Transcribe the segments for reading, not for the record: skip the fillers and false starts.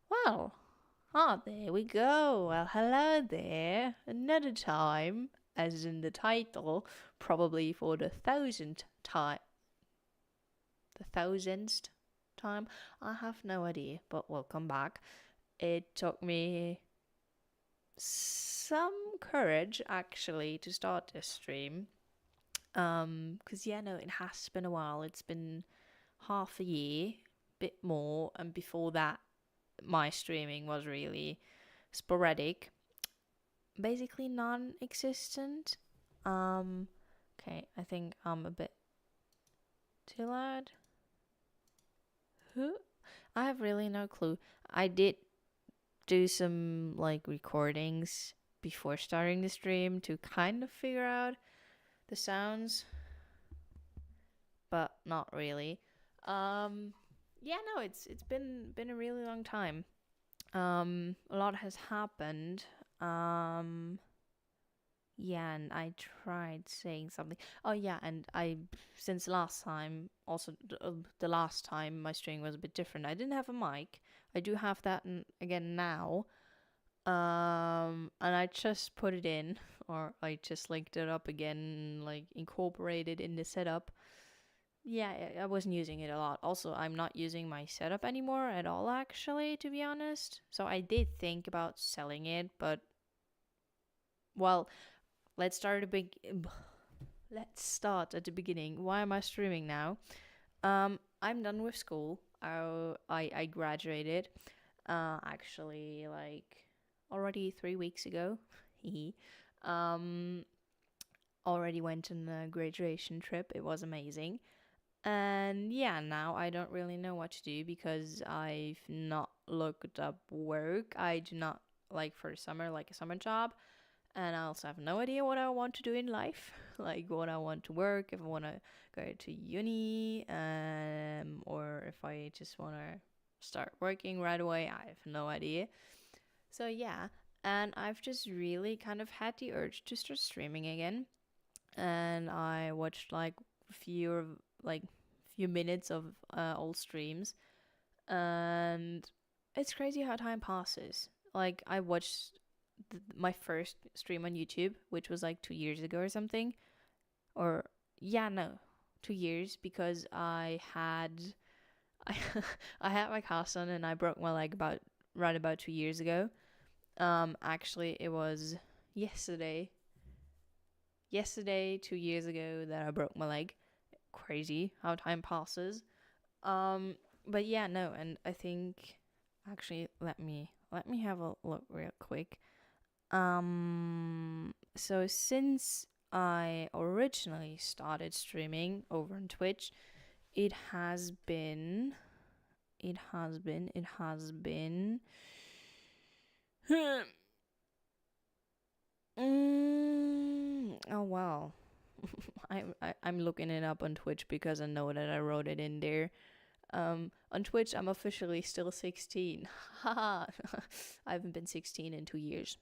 Well, there we go. Well, hello there. Another time, as in the title, probably for the thousandth time. The thousandth time? I have no idea, but welcome back. It took me some courage actually to start this stream. Because yeah, no, it has been a while. It's been half a year, bit more, and before that, my streaming was really sporadic, basically non-existent. Um, okay, I think I'm a bit too loud. Who? I have really no clue. I did do some like recordings before starting the stream to kind of figure out the sounds, but not really. Um, yeah, no, it's been a really long time. A lot has happened. Um, Yeah, and I tried saying something. Oh yeah, and I since last time also the last time my stream was a bit different. I didn't have a mic. I do have that again now. And I just put it in, or I just linked it up again, like incorporated in the setup. Yeah, I wasn't using it a lot. Also, I'm not using my setup anymore at all, actually, to be honest. So I did think about selling it, but well, let's start a big let's start at the beginning. Why am I streaming now? I'm done with school. I graduated. Actually, like already 3 weeks ago. um, already went on a graduation trip. It was amazing. And yeah, now I don't really know what to do because I've not looked up work. I do not like for summer, like a summer job. And I also have no idea what I want to do in life, like what I want to work, if I want to go to uni, or if I just want to start working right away. I have no idea. So yeah, and I've just really kind of had the urge to start streaming again, and I watched like like few minutes of old streams, and it's crazy how time passes. Like I watched my first stream on YouTube, which was like 2 years ago or something, or yeah, no, 2 years because I, I had my cast on and I broke my leg about 2 years ago. Actually, it was yesterday. Yesterday, 2 years ago, that I broke my leg. Crazy how time passes. Um, but yeah, no, and I think actually let me have a look real quick. So since I originally started streaming over on Twitch, it has been, it has been. Oh wow, I'm looking it up on Twitch because I know that I wrote it in there. On Twitch, I'm officially still 16. Haha, I haven't been 16 in 2 years.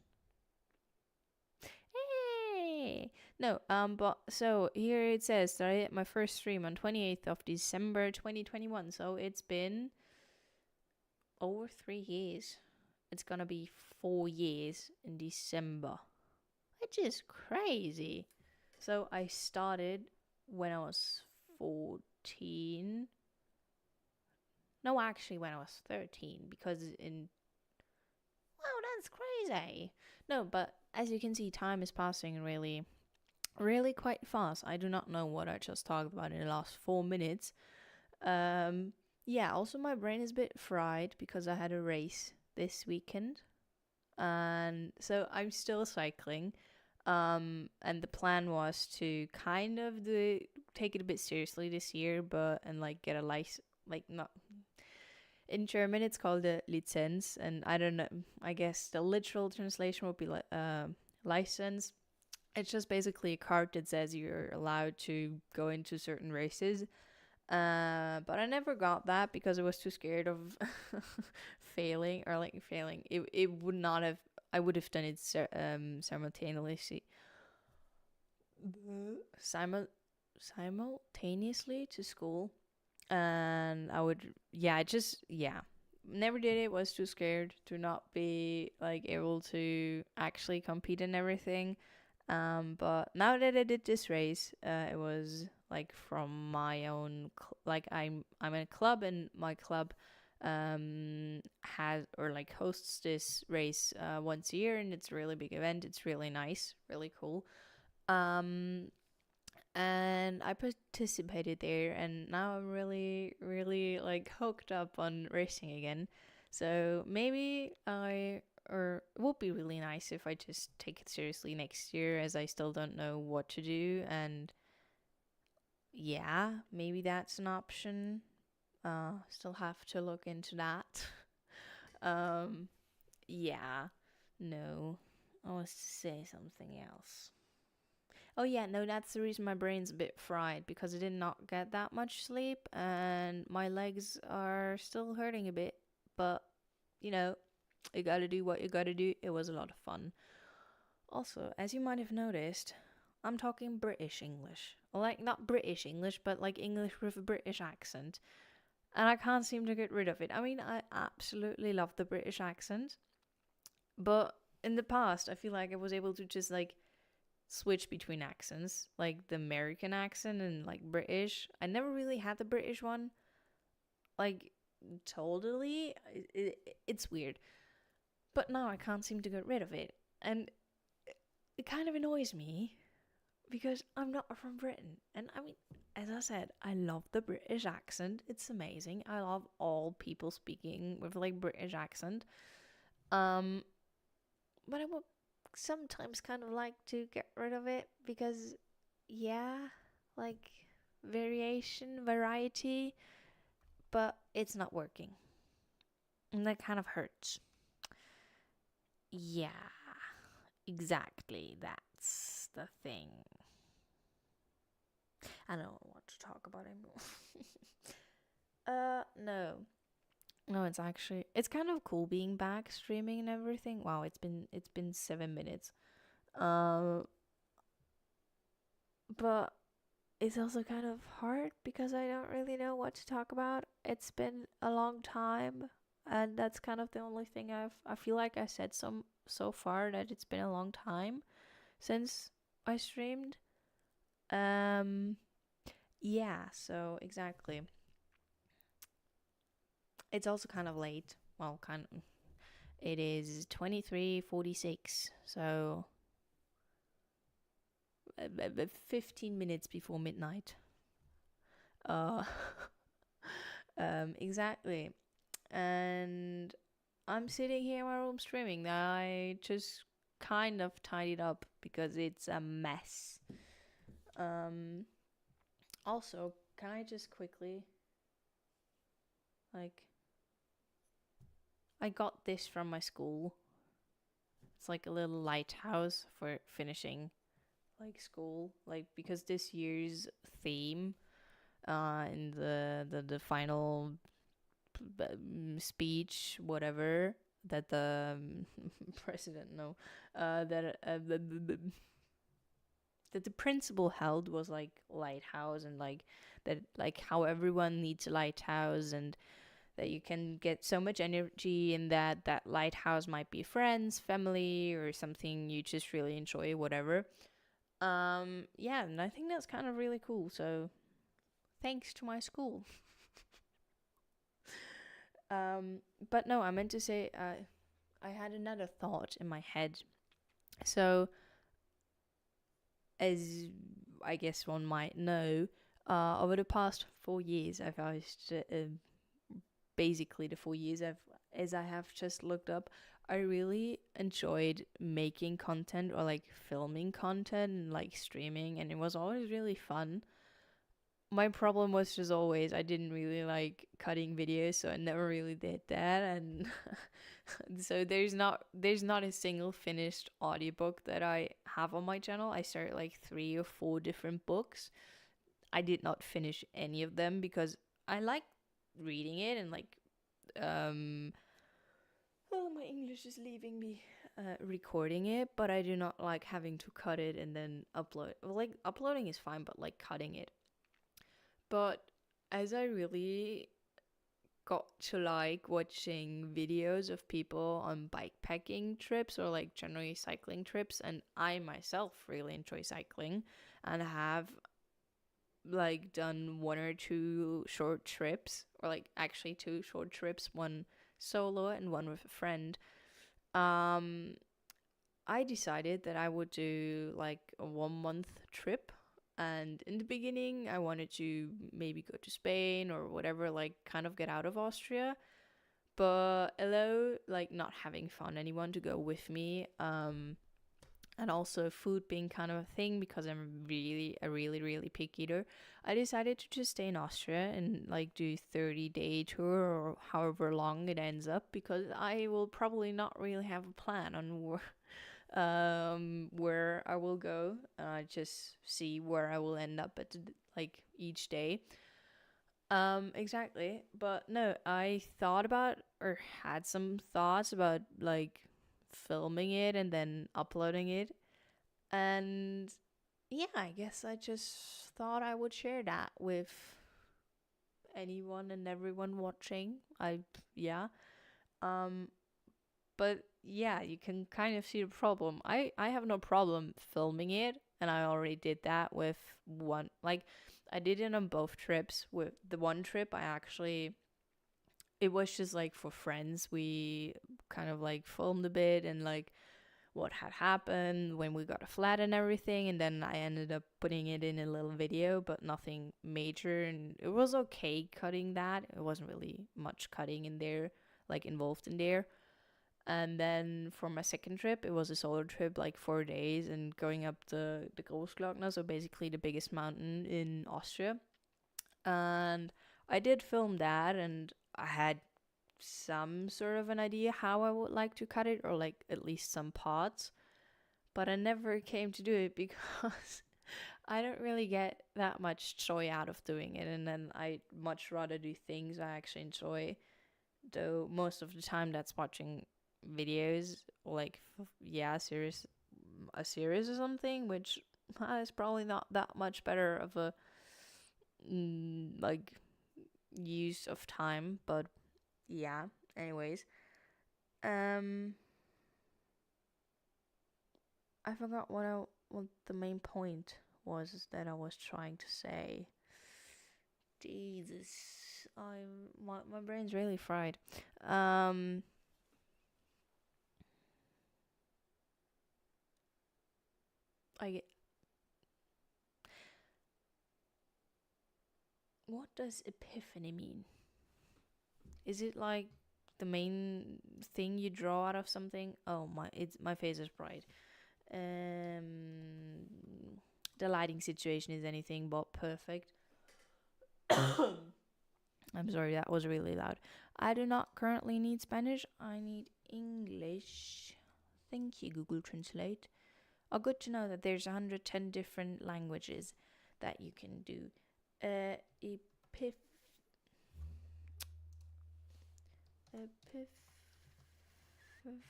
Hey! No, but so here it says that I did my first stream on 28th of December 2021. So it's been over 3 years. It's gonna be 4 years in December, which is crazy. So I started when I was 14. No, actually, when I was 13, because in. Wow, that's crazy. No, but as you can see, time is passing really really quite fast. I do not know what I just talked about in the last 4 minutes. Um, yeah, also my brain is a bit fried because I had a race this weekend. And so I'm still cycling. And the plan was to kind of take it a bit seriously this year, but and like get a license, like not in German it's called a Lizenz, and I don't know. I guess the literal translation would be like license. It's just basically a card that says you're allowed to go into certain races. But I never got that because I was too scared of failing or like failing. It would not have. I would have done it simultaneously. Simul- Simultaneously to school, and I would. Yeah, just yeah. never did it. Was too scared to not be like able to actually compete and everything. But now that I did this race, it was like from my own like I'm in a club, and my club has or like hosts this race once a year, and it's a really big event. It's really nice, really cool. Um and I participated there, and now I'm really, really like hooked up on racing again. So maybe or it would be really nice if I just take it seriously next year, as I still don't know what to do. And yeah, maybe that's an option. Still have to look into that. um, yeah, no, I was to say something else. Oh yeah, no, that's the reason my brain's a bit fried, because I did not get that much sleep and my legs are still hurting a bit. But you know, you gotta do what you gotta do. It was a lot of fun. Also, as you might have noticed, I'm talking British English. Like, not British English, but like English with a British accent. And I can't seem to get rid of it. I mean, I absolutely love the British accent. But in the past, I feel like I was able to just like switch between accents, like the American accent and like British. I never really had the British one. Like, totally. It's weird. But now I can't seem to get rid of it. And it kind of annoys me because I'm not from Britain. And I mean, as I said, I love the British accent. It's amazing. I love all people speaking with like British accent. Um, but I would sometimes kind of like to get rid of it because, yeah, like variety, but it's not working. And that kind of hurts. Yeah, exactly. That's the thing. I don't want to talk about anymore. No. No, it's kind of cool being back streaming and everything. Wow, it's been 7 minutes. Um, but it's also kind of hard because I don't really know what to talk about. It's been a long time, and that's kind of the only thing I feel like I said so far, that it's been a long time since I streamed. Um yeah, so exactly. It's also kind of late. Well, kind of, it is 23:46, so 15 minutes before midnight. Uh exactly. And I'm sitting here in my room streaming. I just kind of tidied up because it's a mess. Um, Also, can I just quickly, like, I got this from my school. It's like a little lighthouse for finishing like school, like because this year's theme in the final speech, whatever, that the president, no, that the principal held was like lighthouse, and like that, like how everyone needs a lighthouse, and that you can get so much energy in that lighthouse might be friends, family, or something you just really enjoy, whatever. Yeah, and I think that's kind of really cool. So thanks to my school. But no, I meant to say, I had another thought in my head. So, as I guess one might know, over the past 4 years, basically the 4 years as I have just looked up, I really enjoyed making content or like filming content and like streaming, and it was always really fun. My problem was just always I didn't really like cutting videos, so I never really did that. And so there's not a single finished audiobook that I have on my channel. I started like 3 or 4 different books. I did not finish any of them because I like reading it and like um oh, my English is leaving me. Recording it, but I do not like having to cut it and then upload. Well, like uploading is fine, but like cutting it. But as I really got to like watching videos of people on bikepacking trips or like generally cycling trips, and I myself really enjoy cycling and have like done one or two short trips, or like actually two short trips, one solo and one with a friend. um I decided that I would do like a 1 month trip. And in the beginning, I wanted to maybe go to Spain or whatever, like kind of get out of Austria. But although like not having found anyone to go with me, and also food being kind of a thing because I'm really a really really picky eater, I decided to just stay in Austria and like do 30-day tour or however long it ends up, because I will probably not really have a plan on where I will go. Just see where I will end up at like each day. Exactly. But no, I thought about or had some thoughts about like filming it and then uploading it. And yeah, I guess I just thought I would share that with anyone and everyone watching. Yeah. Um but yeah, you can kind of see the problem. I have no problem filming it, and I already did that with one. Like, I did it on both trips. With the one trip, I actually, it was just like for friends. We kind of like filmed a bit and like what had happened when we got a flat and everything, and then I ended up putting it in a little video, but nothing major. And it was okay cutting that. It wasn't really much cutting in there, like involved in there. And then for my second trip, it was a solo trip, like 4 days, and going up the Großglockner, so basically the biggest mountain in Austria. And I did film that, and I had some sort of an idea how I would like to cut it, or like at least some parts. But I never came to do it because I don't really get that much joy out of doing it, and then I much rather do things I actually enjoy. Though most of the time that's watching videos, like yeah, a series or something, which is probably not that much better of a like use of time. But yeah, anyways, um I forgot what the main point was that I was trying to say. Jesus, my brain's really fried. um I What does epiphany mean? Is it like the main thing you draw out of something? Oh my, it's my face is bright. Um, the lighting situation is anything but perfect. I'm sorry, that was really loud. I do not currently need Spanish. I need English. Thank you, Google Translate. Oh, good to know that there's 110 different languages that you can do. Epiph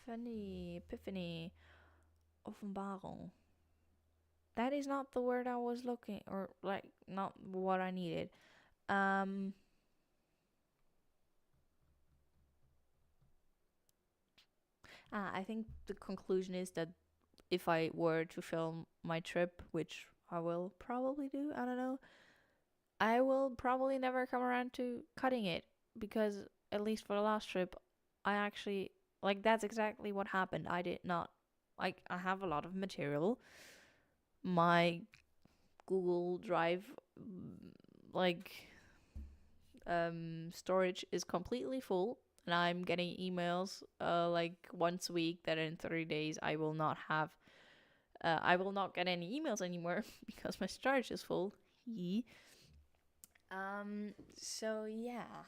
Epiphany, Offenbarung. That is not the word I was looking, or like not what I needed. Um, I think the conclusion is that if I were to film my trip, which I will probably do, I don't know, I will probably never come around to cutting it, because at least for the last trip, I actually like that's exactly what happened. I did not like I have a lot of material. My Google Drive like storage is completely full, and I'm getting emails like once a week that in 30 days I will not get any emails anymore because my storage is full. So yeah.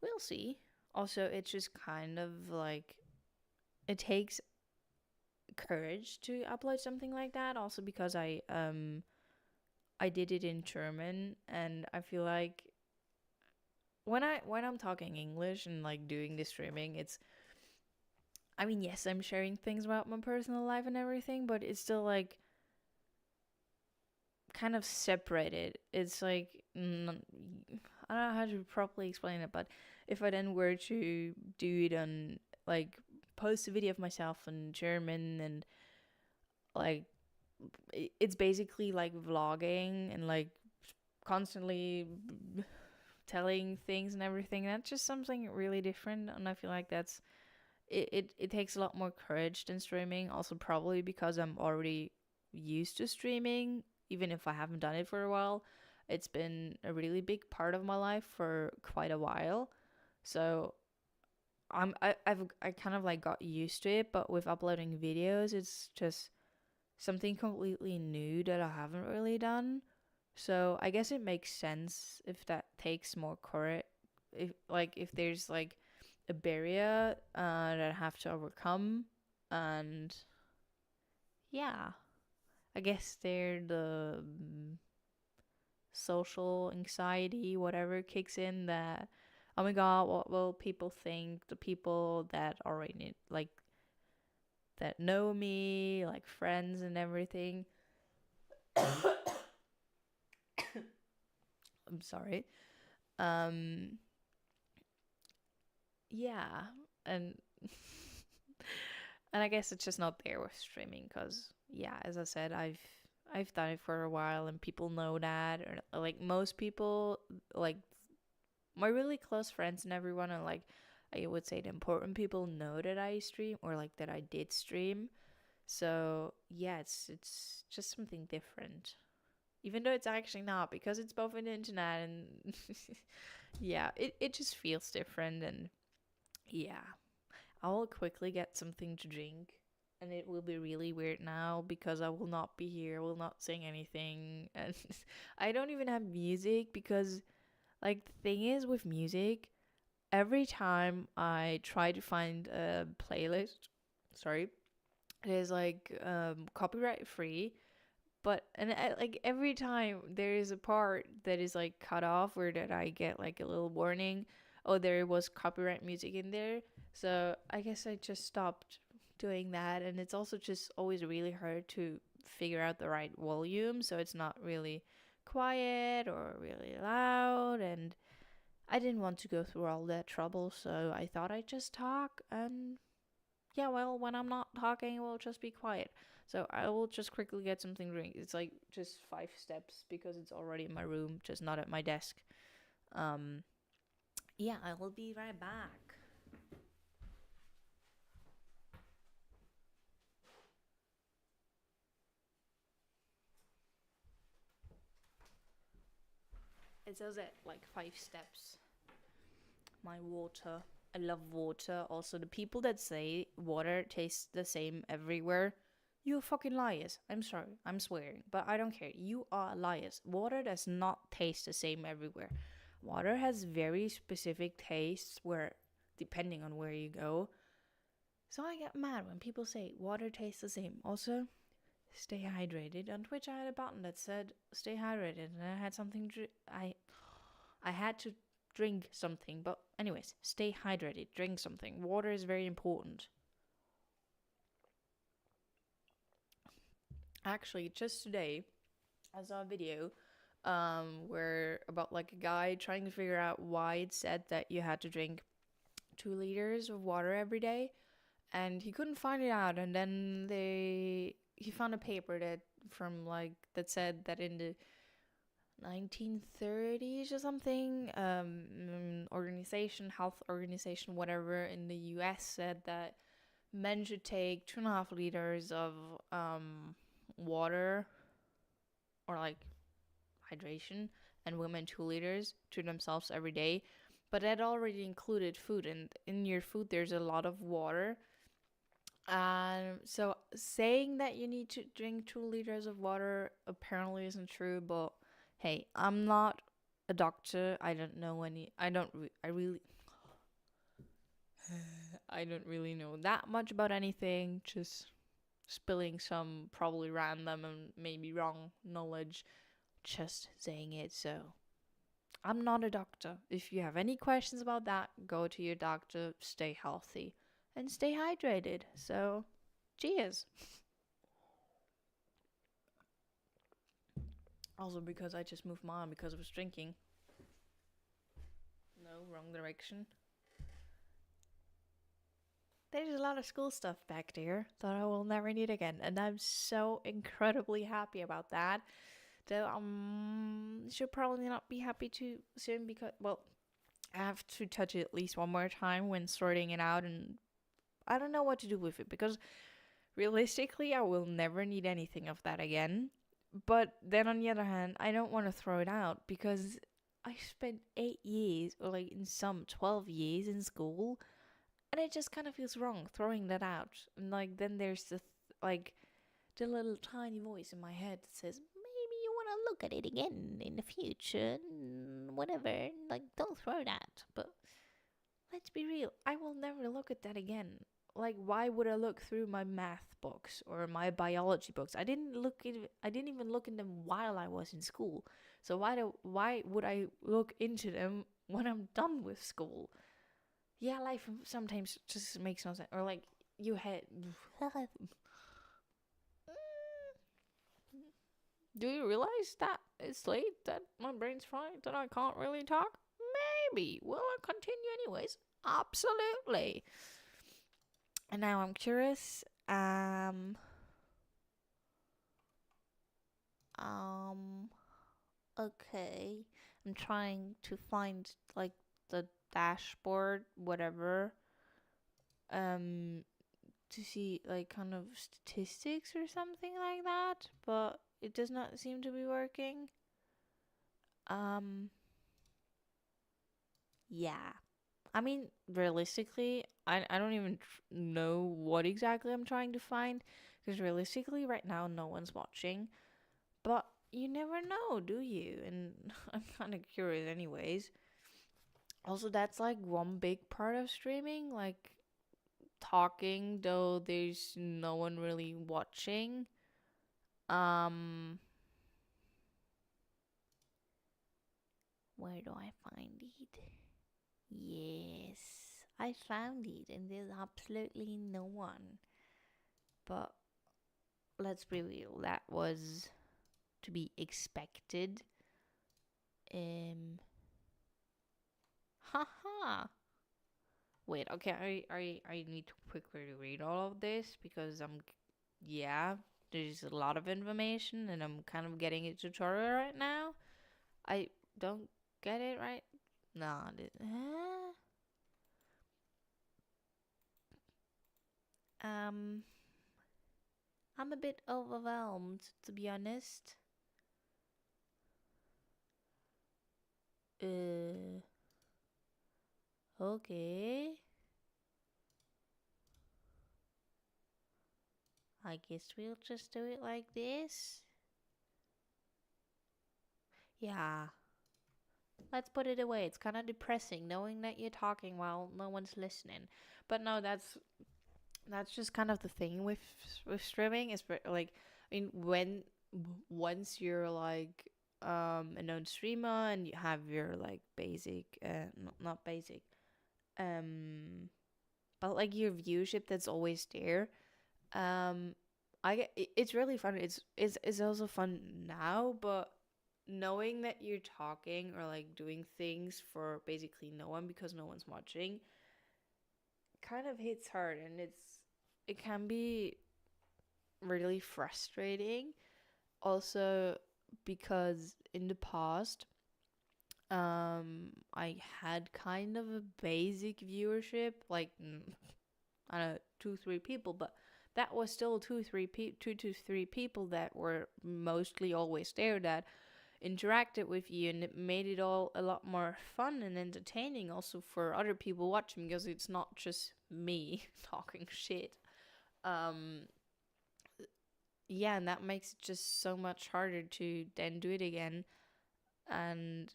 We'll see. Also, it's just kind of like it takes courage to upload something like that, also because I did it in German, and I feel like when I'm talking English and like doing the streaming, it's I mean, yes, I'm sharing things about my personal life and everything, but it's still like kind of separated. It's like I don't know how to properly explain it, but if I then were to do it on like post a video of myself in German and like it's basically like vlogging and like constantly telling things and everything. That's just something really different, and I feel like it takes a lot more courage than streaming. Also, probably because I'm already used to streaming, even if I haven't done it for a while. It's been a really big part of my life for quite a while, so I kind of like got used to it. But with uploading videos, it's just something completely new that I haven't really done. So I guess it makes sense if that takes more courage. If there's like a barrier that I have to overcome, and yeah, I guess they're the social anxiety, whatever kicks in. That oh my god, what will people think? The people that already like that know me, like friends and everything. I'm sorry. Um, yeah, and and I guess it's just not there with streaming because yeah, as I said, I've done it for a while and people know that, or like most people, like my really close friends and everyone, and like I would say the important people know that I stream or like that I did stream. So yeah, it's just something different, even though it's actually not because it's both on the internet and yeah, it just feels different. And yeah, I will quickly get something to drink, and it will be really weird now because I will not be here, will not sing anything, and I don't even have music because, like, the thing is with music, every time I try to find a playlist, sorry, it is like copyright free. But and like every time there is a part that is like cut off or that I get like a little warning, oh there was copyright music in there. So I guess I just stopped doing that, and it's also just always really hard to figure out the right volume so it's not really quiet or really loud. And I didn't want to go through all that trouble, so I thought I'd just talk. And yeah, well, when I'm not talking, it will just be quiet. So I will just quickly get something to drink. It's like just 5 steps because it's already in my room, just not at my desk. Um, yeah, I will be right back. It says it like 5 steps. My water. I love water. Also, the people that say water tastes the same everywhere, you fucking liars. I'm sorry. I'm swearing. But I don't care. You are liars. Water does not taste the same everywhere. Water has very specific tastes where, depending on where you go. So I get mad when people say water tastes the same. Also, stay hydrated. On Twitch, I had a button that said stay hydrated, and I had something. I had to drink something. But anyways, stay hydrated. Drink something. Water is very important. Actually, just today, I saw a video where about like a guy trying to figure out why it said that you had to drink 2 liters of water every day, and he couldn't find it out. And then he found a paper that from like that said that in the 1930s or something, health organization, whatever in the U.S. said that men should take 2.5 liters of water or like hydration, and women 2 liters to themselves every day. But that already included food, and in your food there's a lot of water. So saying that you need to drink 2 liters of water apparently isn't true. But hey, I'm not a doctor. I don't know any. I really. I don't really know that much about anything. Just spilling some probably random and maybe wrong knowledge. Just saying it. So I'm not a doctor. If you have any questions about that, go to your doctor. Stay healthy and stay hydrated. So, cheers. Also, because I just moved my arm because I was drinking. no, wrong direction. There's a lot of school stuff back there that I will never need again, and I'm so incredibly happy about that. Though should probably not be happy too soon because, well, I have to touch it at least one more time when sorting it out, and I don't know what to do with it because realistically, I will never need anything of that again. But then on the other hand, I don't want to throw it out because I spent 8 years, or like in some 12 years in school, and it just kind of feels wrong throwing that out. And like then there's like the little tiny voice in my head that says maybe you want to look at it again in the future, whatever. Like don't throw that. But let's be real, I will never look at that again. Like why would I look through my math books or my biology books? I didn't even look in them while I was in school. So why would I look into them when I'm done with school? Yeah, life sometimes just makes no sense. Or like you had do you realize that it's late, that my brain's fried, that I can't really talk? Maybe. Will I continue anyways? Absolutely. And now I'm curious. Um. Okay. I'm trying to find like the dashboard, whatever. Um. To see like kind of statistics or something like that, but it does not seem to be working. Um. Yeah. I mean, realistically, I don't even know what exactly I'm trying to find because realistically, right now, no one's watching. But you never know, do you? And I'm kind of curious, anyways. Also, that's like one big part of streaming, like talking, though there's no one really watching. Um, where do I find it? Yes, I found it, and there's absolutely no one. But let's be real, that was to be expected. Um, haha. Wait, okay, I need to quickly read all of this because yeah, there's a lot of information and I'm kind of getting a tutorial right now. I don't get it right. Nah, um, I'm a bit overwhelmed to be honest. Uh, okay. I guess we'll just do it like this. Yeah. Let's put it away. It's kind of depressing knowing that you're talking while no one's listening. But no, that's just kind of the thing with streaming is like I mean when once you're like a known streamer and you have your like basic not basic um but like your viewership that's always there. um it's really fun. It's also fun now, but knowing that you're talking or like doing things for basically no one because no one's watching kind of hits hard, and it can be really frustrating also because in the past I had kind of a basic viewership, like I don't know, 2 3 people, but that was still 2 to 3 people that were mostly always there, that interacted with you, and it made it all a lot more fun and entertaining also for other people watching because it's not just me talking shit. um yeah, and that makes it just so much harder to then do it again. And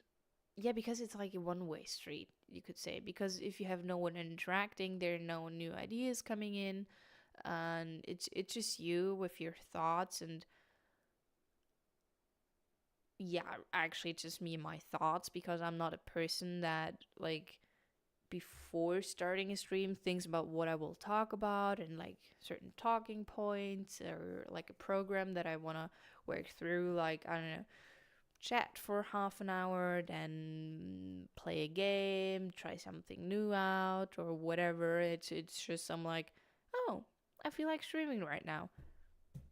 yeah, because it's like a one-way street, you could say, because if you have no one interacting, there are no new ideas coming in, and it's just you with your thoughts. And yeah, actually it's just me and my thoughts because I'm not a person that like before starting a stream thinks about what I will talk about and like certain talking points or like a program that I want to work through, like I don't know, chat for half an hour, then play a game, try something new out, or whatever. It's just I'm like, oh, I feel like streaming right now.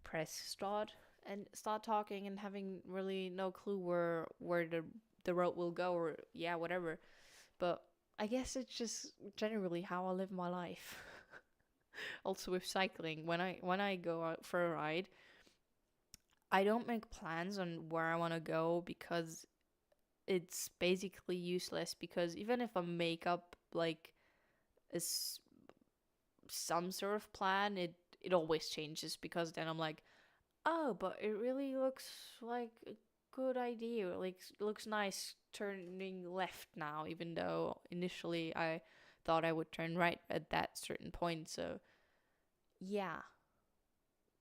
Press start and start talking and having really no clue where the road will go, or yeah, whatever. But I guess it's just generally how I live my life. Also with cycling, when I go out for a ride, I don't make plans on where I want to go because it's basically useless. Because even if I make up like a some sort of plan, it always changes, because then I'm like, oh, but it really looks like a good idea. Like, looks nice turning left now, even though initially I thought I would turn right at that certain point. So yeah,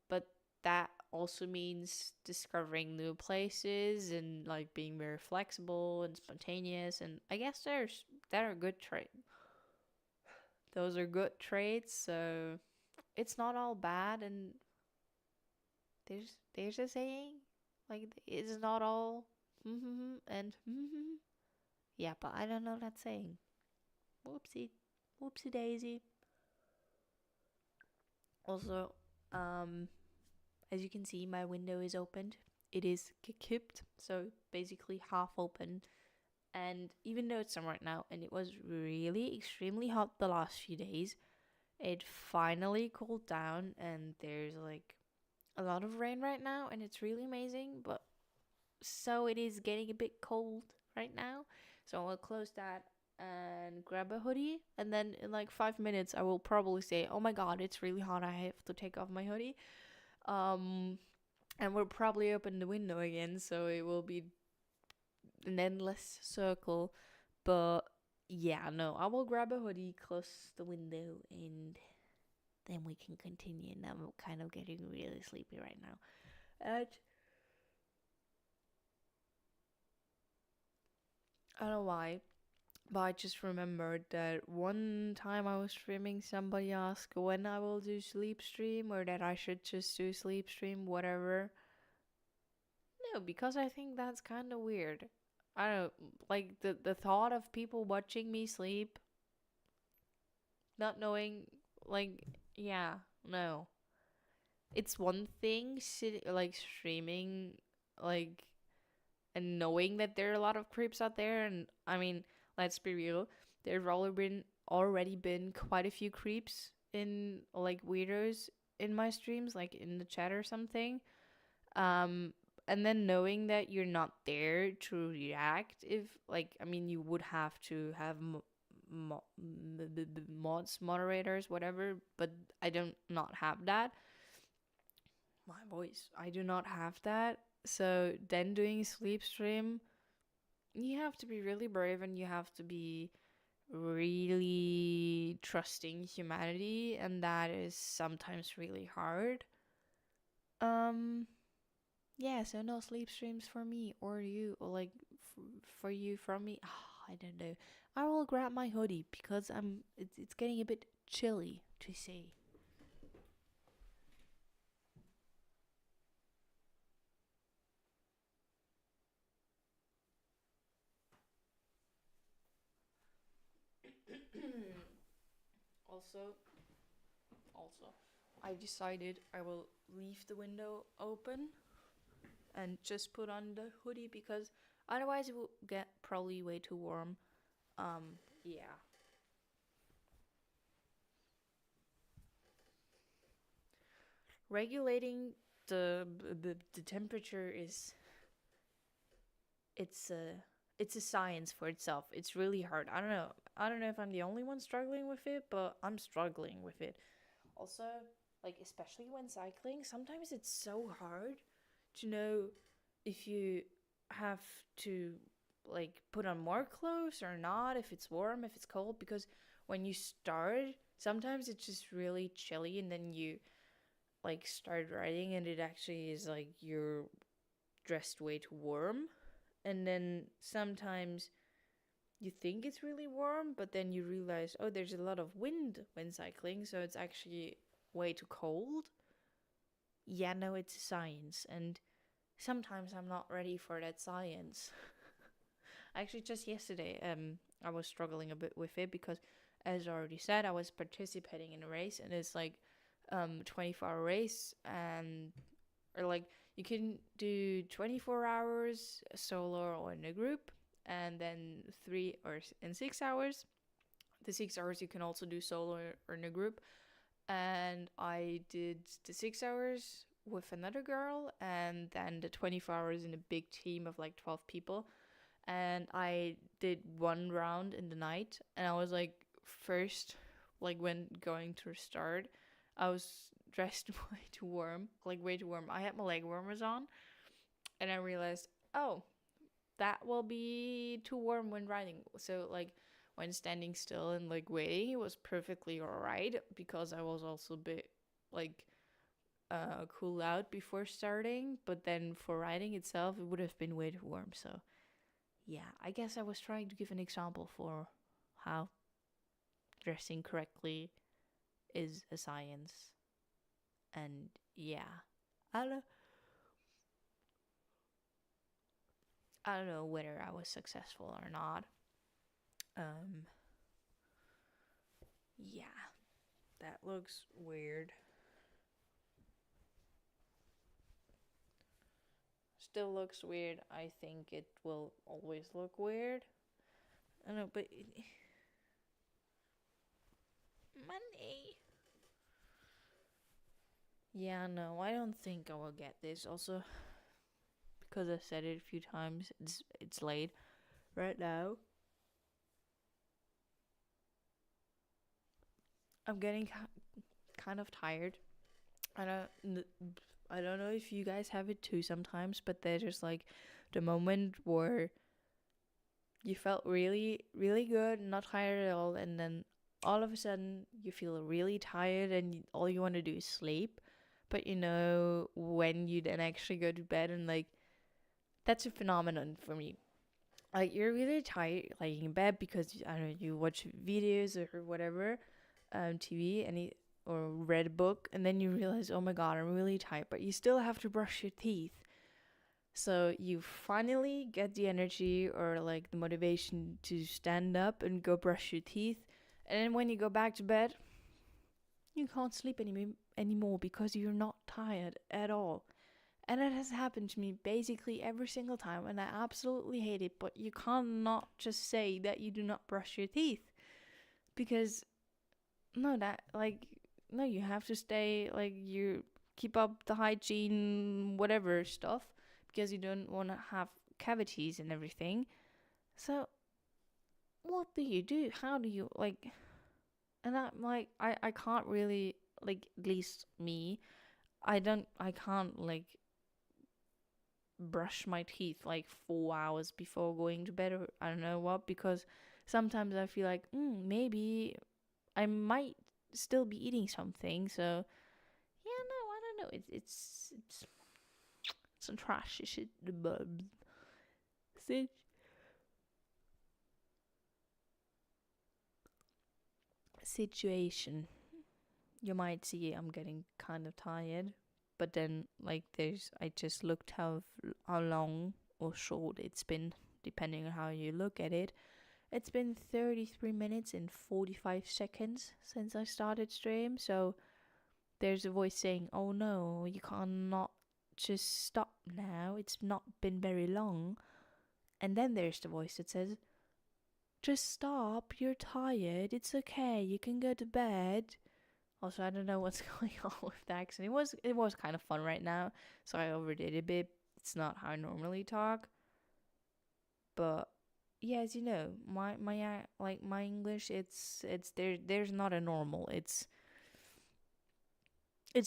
but that also means discovering new places and like being very flexible and spontaneous. And I guess that are good traits. Those are good traits. So it's not all bad. And there's a saying like it's not all and yeah, but I don't know that saying. Whoopsie, whoopsie daisy. Also, um, as you can see, my window is opened. It is gekippt, so basically half open. And even though it's summer right now, and it was really extremely hot the last few days, it finally cooled down, and there's like a lot of rain right now, and it's really amazing. But so it is getting a bit cold right now, so I'll close that and grab a hoodie, and then in like 5 minutes I will probably say, oh my god, it's really hot, I have to take off my hoodie. um and we'll probably open the window again, so it will be an endless circle. But yeah, no, I will grab a hoodie, close the window, and then we can continue. And I'm kind of getting really sleepy right now. And I don't know why, but I just remembered that one time I was streaming, somebody asked when I will do sleep stream, or that I should just do sleep stream, whatever. No, because I think that's kind of weird. I don't like the thought of people watching me sleep, not knowing, like, yeah, no. It's one thing like streaming, like, and knowing that there are a lot of creeps out there. And I mean, let's be real, there've already been quite a few creeps in like weirdos in my streams, like in the chat or something. um and then knowing that you're not there to react, if like, I mean, you would have to have mods, moderators, whatever, but I don't not have that. My voice, I do not have that. So then doing sleep stream, you have to be really brave, and you have to be really trusting humanity, and that is sometimes really hard. um yeah, so no sleep streams for me or you, or like for you from me. I don't know. I will grab my hoodie because it's getting a bit chilly to say. also also I decided I will leave the window open and just put on the hoodie, because otherwise it will get probably way too warm. Yeah. Regulating the temperature is, it's a science for itself. It's really hard. I don't know if I'm the only one struggling with it, but I'm struggling with it. Also, like, especially when cycling, sometimes it's so hard to know if you have to like put on more clothes or not, if it's warm, if it's cold, because when you start, sometimes it's just really chilly, and then you like start riding, and it actually is like you're dressed way too warm. And then sometimes you think it's really warm, but then you realize, oh, there's a lot of wind when cycling, so it's actually way too cold. Yeah, no, it's science. And sometimes I'm not ready for that science. Actually, just yesterday, I was struggling a bit with it because, as I already said, I was participating in a race, and it's like, 24-hour race, and or like you can do 24 hours solo or in a group, and then 6 hours. The 6 hours you can also do solo or in a group, and I did the 6 hours with another girl, and then the 24 hours in a big team of like 12 people. And I did one round in the night, and I was like, first, like when going to start, I was dressed way too warm, like way too warm. I had my leg warmers on, and I realized, oh, that will be too warm when riding. So like when standing still and like waiting, it was perfectly alright because I was also a bit like cool out before starting. But then for riding itself, it would have been way too warm. So yeah, I guess I was trying to give an example for how dressing correctly is a science. And yeah, I don't I don't know whether I was successful or not. Um yeah, that looks weird. Still looks weird. I think it will always look weird. I don't know, but money. Yeah, no, I don't think I will get this. Also, because I said it a few times, it's late right now. I'm getting kind of tired. I don't I don't know if you guys have it too sometimes, but there's just like the moment where you felt really really good, not tired at all, and then all of a sudden you feel really tired and all you want to do is sleep. But when you then actually go to bed, and like that's a phenomenon for me. Like you're really tired like in bed because I don't know, you watch videos or whatever, TV, or read a book, and then you realize, oh my god, I'm really tired, but you still have to brush your teeth. So you finally get the energy or like the motivation to stand up and go brush your teeth, and then when you go back to bed, you can't sleep anymore because you're not tired at all. And it has happened to me basically every single time, and I absolutely hate it. But you cannot just say that you do not brush your teeth because no, that like no, you have to stay like you keep up the hygiene, whatever stuff, because you don't want to have cavities and everything. So what do you do? How do you like? And I'm like, I can't really like, at least me. I can't like brush my teeth like 4 hours before going to bed, or I don't know what, because sometimes I feel like maybe I might still be eating something. So yeah, no, I don't know. It's a trash shit. Situation. You might see I'm getting kind of tired, but then like I just looked how long or short it's been, depending on how you look at it. It's been 33 minutes and 45 seconds since I started stream, so there's a voice saying, "Oh no, you cannot just stop now. It's not been very long." And then there's the voice that says, "Just stop. You're tired. It's okay. You can go to bed." Also, I don't know what's going on with the accent. It was kind of fun right now, so I overdid it a bit. It's not how I normally talk, but yeah, as you know, my English, it's there's not a normal. It's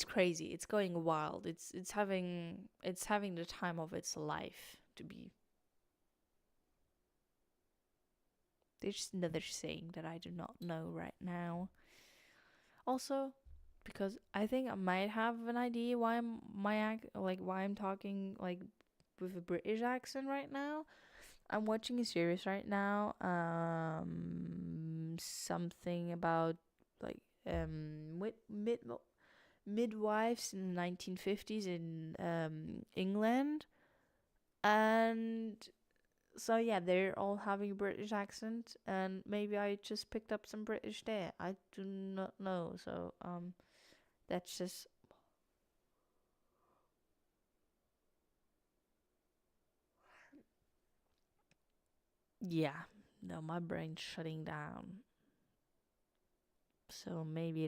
crazy. It's going wild. It's having the time of its life to be. There's another saying that I do not know right now. Also, because I think I might have an idea why why I'm talking like with a British accent right now. I'm watching a series right now. Something about like midwives in the 1950s in England. And so yeah, they're all having a British accent, and maybe I just picked up some British there. I do not know. So that's just yeah. No, my brain's shutting down. So maybe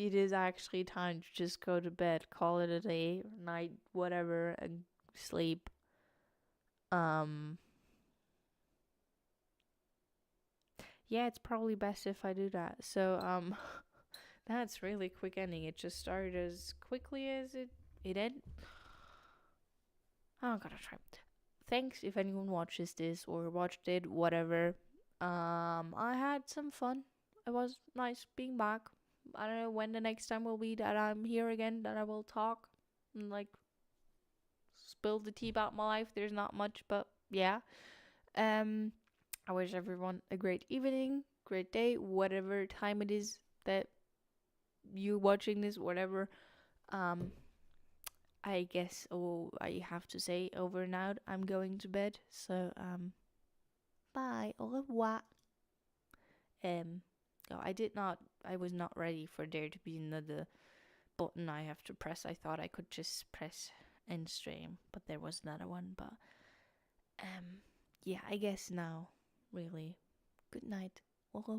it is actually time to just go to bed, call it a day, night, whatever, and sleep. Um, yeah, it's probably best if I do that. So, that's really quick ending. It just started as quickly as it ended. I'm gonna try. Thanks if anyone watches this or watched it, whatever. I had some fun. It was nice being back. I don't know when the next time will be that I'm here again, that I will talk and like spill the tea about my life. There's not much, but yeah. Um, I wish everyone a great evening, great day, whatever time it is that you watching this, whatever. Um, I guess I have to say over and out. I'm going to bed. So bye, au revoir. Um, oh, I did not. I was not ready for there to be another button I have to press. I thought I could just press end stream, but there was another one. But yeah, I guess now, really. Good night. Au revoir.